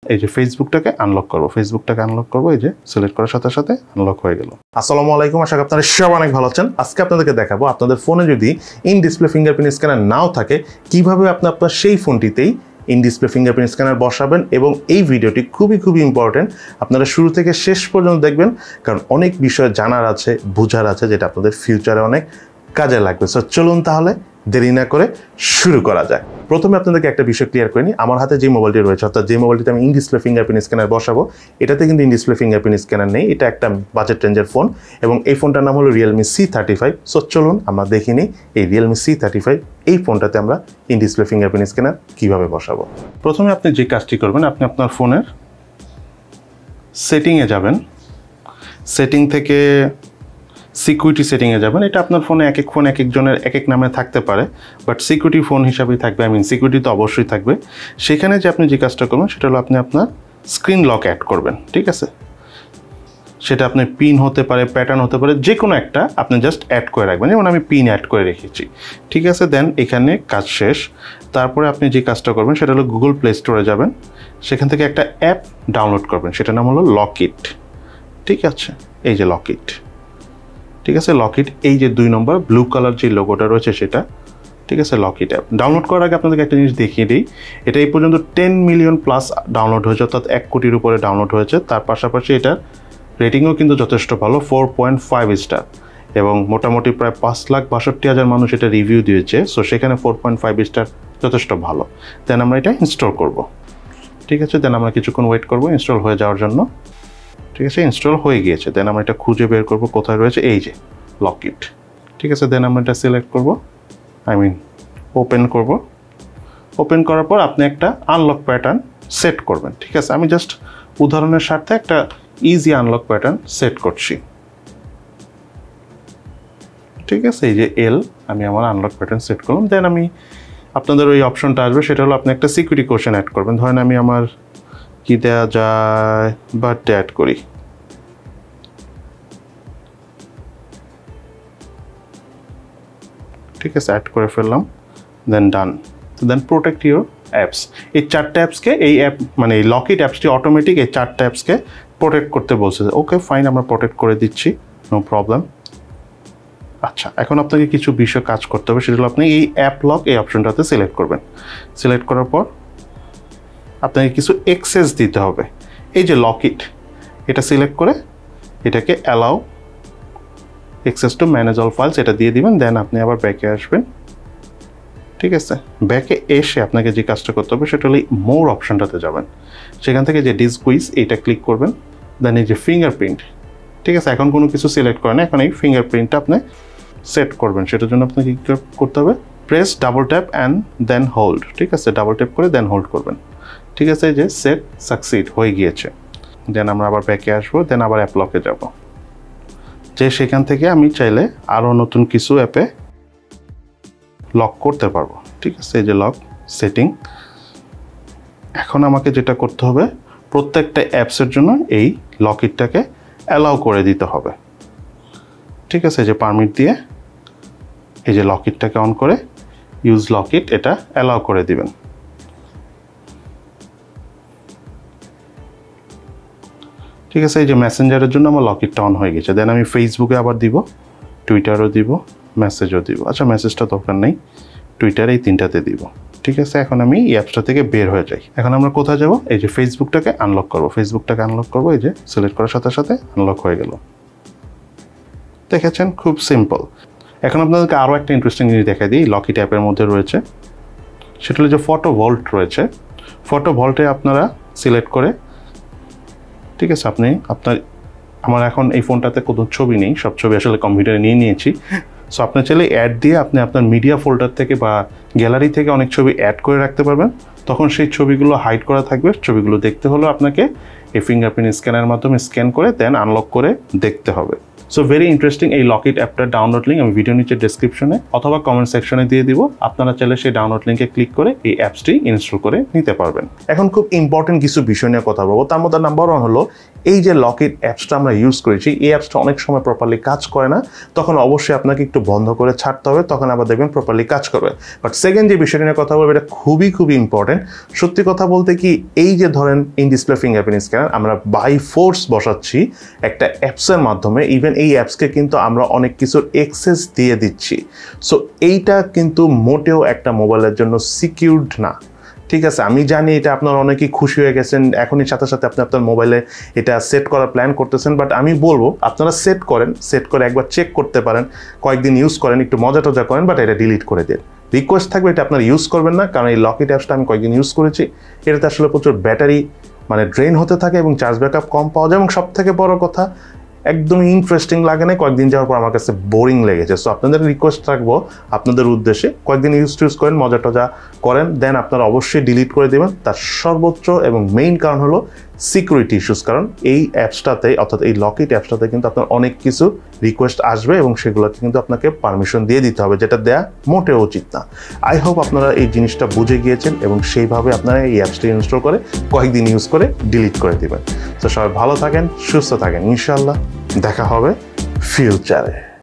এই যে ফেসবুকটাকে আনলক করব এই যে সিলেক্ট করার সাথে সাথে আনলক হয়ে গেল। আসসালামু আলাইকুম, আশা করি আপনারা সব অনেক ভালো আছেন। আজকে আপনাদেরকে দেখাবো আপনাদের ফোনে যদি ইন ডিসপ্লে ফিঙ্গারপ্রিন্ট স্ক্যানার নাও থাকে কিভাবে আপনি আপনার সেই ফোনটিতেই ইন ডিসপ্লে ফিঙ্গারপ্রিন্ট স্ক্যানার বসাবেন। এবং এই ভিডিওটি খুবই ইম্পর্টেন্ট, আপনারা শুরু থেকে শেষ পর্যন্ত দেখবেন, কারণ অনেক বিষয় জানার আছে, বোঝার আছে, যেটা আপনাদের ফিউচারে অনেক কাজে লাগবে। সো চলুন তাহলে দেরি না করে শুরু করা যায়। প্রথমে আপনাদেরকে একটা বিষয় ক্লিয়ার করে নিই, আমার হাতে যে মোবাইলটি রয়েছে, অর্থাৎ যে মোবাইলটিতে আমি ইন ডিসপ্লে ফিঙ্গারপ্রিন্ট স্ক্যানার বসাবো, এটাতে কিন্তু ইন ডিসপ্লে ফিঙ্গারপ্রিন্ট স্ক্যানার নেই। এটা একটা বাজেট রেঞ্জের ফোন এবং এই ফোনটার নাম হলো Realme C35। সো চলুন আমরা দেখে নিই এই Realme C35 এই ফোনটাতে আমরা ইন ডিসপ্লে ফিঙ্গারপ্রিন্ট স্ক্যানার কীভাবে বসাবো। প্রথমে আপনি যে কাজটি করবেন, আপনি আপনার ফোনের সেটিংয়ে যাবেন, সেটিং থেকে সিকিউরিটি সেটিংয়ে যাবেন। এটা আপনার ফোনে এক এক ফোন এক একজনের এক এক নামে থাকতে পারে, বাট সিকিউরিটি ফোন হিসাবেই থাকবে, সিকিউরিটি তো অবশ্যই থাকবে। সেখানে যে আপনি যে কাজটা করবেন সেটা হলো আপনি আপনার স্ক্রিন লক অ্যাড করবেন, ঠিক আছে? সেটা আপনি পিন হতে পারে, প্যাটার্ন হতে পারে, যে কোনো একটা আপনি জাস্ট অ্যাড করে রাখবেন। যেমন আমি পিন অ্যাড করে রেখেছি, ঠিক আছে? দেন এখানে কাজ শেষ। তারপরে আপনি যে কাজটা করবেন সেটা হলো গুগল প্লে স্টোরে যাবেন, সেখান থেকে একটা অ্যাপ ডাউনলোড করবেন, সেটার নাম হলো লকিট, ঠিক আছে? এই যে লকিট, ঠিক আছে? লকিট, এই যে 2 নম্বর ব্লু কালার যে লোগোটা রয়েছে সেটা, ঠিক আছে? লকিট অ্যাপ ডাউনলোড করার আগে আপনাদেরকে একটা জিনিস দেখিয়ে দিই, এটা এই পর্যন্ত 10 মিলিয়ন প্লাস ডাউনলোড হয়েছে, অর্থাৎ 1 কোটির উপরে ডাউনলোড হয়েছে। তার পাশাপাশি এটার রেটিংও কিন্তু যথেষ্ট ভালো, 4.5 স্টার, এবং মোটামুটি প্রায় 5,62,000 মানুষ এটা রিভিউ দিয়েছে। সো সেখানে 4.5 স্টার যথেষ্ট ভালো। দেন আমরা এটা ইনস্টল করব, ঠিক আছে? দেন আমরা কিছুক্ষণ ওয়েট করব ইনস্টল হয়ে যাওয়ার জন্য, ঠিক আছে? ইনস্টল হয়ে গিয়েছে। দেন আমরা এটা খুঁজে বের করব কোথায় রয়েছে, এই যে লকিট, ঠিক আছে? দেন আমরা এটা সিলেক্ট করব, ওপেন করব। ওপেন করার পর আপনি একটা আনলক প্যাটার্ন সেট করবেন, ঠিক আছে? আমি জাস্ট উদাহরণের স্বার্থে একটা ইজি আনলক প্যাটার্ন সেট করছি, ঠিক আছে? এই যে আমি আমার আনলক প্যাটার্ন সেট করলাম। দেন আমি আপনাদের ওই অপশনটা আসবে, সেটা হলো আপনি একটা সিকিউরিটি কোশ্চেন অ্যাড করবেন। ধরেন আমি আমার কি দেওয়া যায়, বার্থডে অ্যাড করি, ঠিক আছে? অ্যাড করে ফেললাম, দেন ডান। দেন প্রোটেক্ট ইউর অ্যাপস, এই 4টা অ্যাপসকে, এই অ্যাপ মানে এই লকিট অ্যাপসটি অটোমেটিক এই 4টা অ্যাপসকে প্রোটেক্ট করতে বলছে। ওকে ফাইন, আমরা প্রোটেক্ট করে দিচ্ছি, নো প্রবলেম। আচ্ছা, এখন আপনাকে কিছু বিষয় কাজ করতে হবে, সেটা হলো আপনি এই অ্যাপ লক এই অপশনটাতে সিলেক্ট করবেন। সিলেক্ট করার পর আপনাকে কিছু অ্যাক্সেস দিতে হবে। এই যে লকিট, এটা সিলেক্ট করে এটাকে allow access to manage all files এটা দিয়ে দিবেন। দেন আপনি আবার ব্যাকে আসবেন, ঠিক আছে? ব্যাকে এসে আপনাকে যে কাজটা করতে হবে সেটা হলো মোর অপশনটাতে যাবেন, সেখান থেকে যে ডিস্ক কুইজ এইটা ক্লিক করবেন। দেন এই যে ফিঙ্গারপ্রিন্ট, ঠিক আছে? এখন কোনো কিছু সিলেক্ট করেন, এখন এই ফিঙ্গারপ্রিন্টটা আপনি সেট করবেন। সেটার জন্য আপনাকে কী করতে হবে, press double tap and then hold, ঠিক আছে? ডাবল ট্যাপ করে দেন হোল্ড করবেন, ঠিক আছে? এই যে সেট সাকসিড হয়ে গিয়েছে। দেন আমরা আবার ব্যাকে আসবো, দেন আবার অ্যাপ লকে যাব, যে সেখান থেকে আমি চাইলে আরও নতুন কিছু অ্যাপে লক করতে পারবো, ঠিক আছে? এই যে লক সেটিং। এখন আমাকে যেটা করতে হবে, প্রত্যেকটা অ্যাপসের জন্য এই লকিটটাকে অ্যালাউ করে দিতে হবে, ঠিক আছে? যে পারমিট দিয়ে এই যে লকিটটাকে অন করে ইউজ লকিট এটা অ্যালাউ করে দিবেন, ঠিক আছে? এই যে মেসেঞ্জারের জন্য আমার লকিটটা অন হয়ে গেছে। দেন আমি ফেসবুকে আবার দিব, টুইটারও দিব, মেসেজও দিব। আচ্ছা, মেসেজটা দরকার নেই, টুইটার এই 3টাতে দিব, ঠিক আছে? এখন আমি এই অ্যাপসটা থেকে বের হয়ে যাই। এখন আমরা কোথায় যাব, এই যে ফেসবুকটাকে আনলক করব, এই যে সিলেক্ট করার সাথে সাথে আনলক হয়ে গেল। দেখেছেন, খুব সিম্পল। এখন আপনাদেরকে আরও একটা ইন্টারেস্টিং জিনিস দেখাই দিই, লকিট অ্যাপের মধ্যে রয়েছে, সেটা হলো যে ফটো ভল্ট রয়েছে। ফটো ভল্টে আপনারা সিলেক্ট করে, ঠিক আছে? আমার এখন এই ফোনটাতে কোনো ছবি নেই, সব ছবি আসলে কম্পিউটারে নিয়ে নিয়েছি। সো আপনি চাইলে অ্যাড দিয়ে আপনি আপনার মিডিয়া ফোল্ডার থেকে বা গ্যালারি থেকে অনেক ছবি অ্যাড করে রাখতে পারবেন। তখন সেই ছবিগুলো হাইড করা থাকবে। ছবিগুলো দেখতে হলো আপনাকে এই ফিঙ্গারপ্রিন্ট স্ক্যানের মাধ্যমে স্ক্যান করে দেন আনলক করে দেখতে হবে। So very interesting. এই লকিট অ্যাপটার ডাউনলোড লিঙ্ক আমি ভিডিও নিচে ডেসক্রিপশনে অথবা কমেন্ট সেকশনে দিয়ে দিব। আপনারা চাইলে সেই ডাউনলোড লিঙ্কে ক্লিক করে এই অ্যাপসটি ইনস্টল করে নিতে পারবেন। এখন খুব ইম্পর্টেন্ট কিছু বিষয় নিয়ে কথা বলবো। তার মধ্যে নাম্বার 1 হলো এই যে লকিট অ্যাপসটা আমরা ইউজ করেছি, এই অ্যাপসটা অনেক সময় প্রপারলি কাজ করে না, তখন অবশ্যই আপনাকে একটু বন্ধ করে ছাড়তে হবে, তখন আবার দেখবেন প্রপারলি কাজ করবে। বাট সেকেন্ড যে বিষয়টা নিয়ে কথা বলবো, এটা খুবই ইম্পর্টেন্ট, থাকেন। সত্যি কথা বলতে কি, এই যে ধরেন ইন ডিসপ্লে ফিঙ্গারপ্রিন্ট স্ক্যানার আমরা বাই ফোর্স বসাচ্ছি একটা অ্যাপসের মাধ্যমে, ইভেন এই অ্যাপসকে কিন্তু আমরা অনেক কিছুর অ্যাক্সেস দিয়ে দিচ্ছি। সো এইটা কিন্তু মোটেও একটা মোবাইলের জন্য সিকিউরড না। ঠিক আছে, আমি জানি এটা আপনারা অনেকেই খুশি হয়ে গেছেন, এখনই সাথে সাথে আপনি আপনার মোবাইলে এটা সেট করার প্ল্যান করতেছেন, বাট আমি বলবো আপনারা সেট করেন, সেট করে একবার চেক করতে পারেন, কয়েকদিন ইউজ করেন, একটু মজা টজা করেন, বাট এটা ডিলিট করে দিন। রিকোয়েস্ট থাকবে এটা আপনারা ইউজ করবেন না, কারণ এই লকিট অ্যাপসটা আমি কয়েকদিন ইউজ করেছি, এটাতে আসলে প্রচুর ব্যাটারি মানে ড্রেন হতে থাকে এবং চার্জ ব্যাকআপ কম পাওয়া যায়, এবং সব থেকে বড় কথা একদমই ইন্টারেস্টিং লাগে না, কয়েকদিন যাওয়ার পর আমার কাছে বোরিং লেগেছে। সো আপনাদের রিকোয়েস্ট রাখবো আপনাদের উদ্দেশ্যে, কয়েকদিন ইউজ করেন, মজা টজা করেন, দেন আপনারা অবশ্যই ডিলিট করে দেবেন। তার সর্বোচ্চ এবং মেইন কারণ হলো সিকিউরিটি ইস্যুস, কারণ এই অ্যাপসটাতে অর্থাৎ এই লকিট অ্যাপসটাতে কিন্তু আপনার অনেক কিছু রিকোয়েস্ট আসবে এবং সেগুলোকে কিন্তু আপনাকে পারমিশন দিয়ে দিতে হবে, যেটা দেয়া মোটেও উচিত না। আই হোপ আপনারা এই জিনিসটা বুঝে গিয়েছেন এবং সেইভাবে আপনারা এই অ্যাপসটি ইনস্টল করে কয়েকদিন ইউজ করে ডিলিট করে দেবেন। তো সবাই ভালো থাকেন, সুস্থ থাকেন, ইনশাআল্লাহ দেখা হবে ফিউচারে।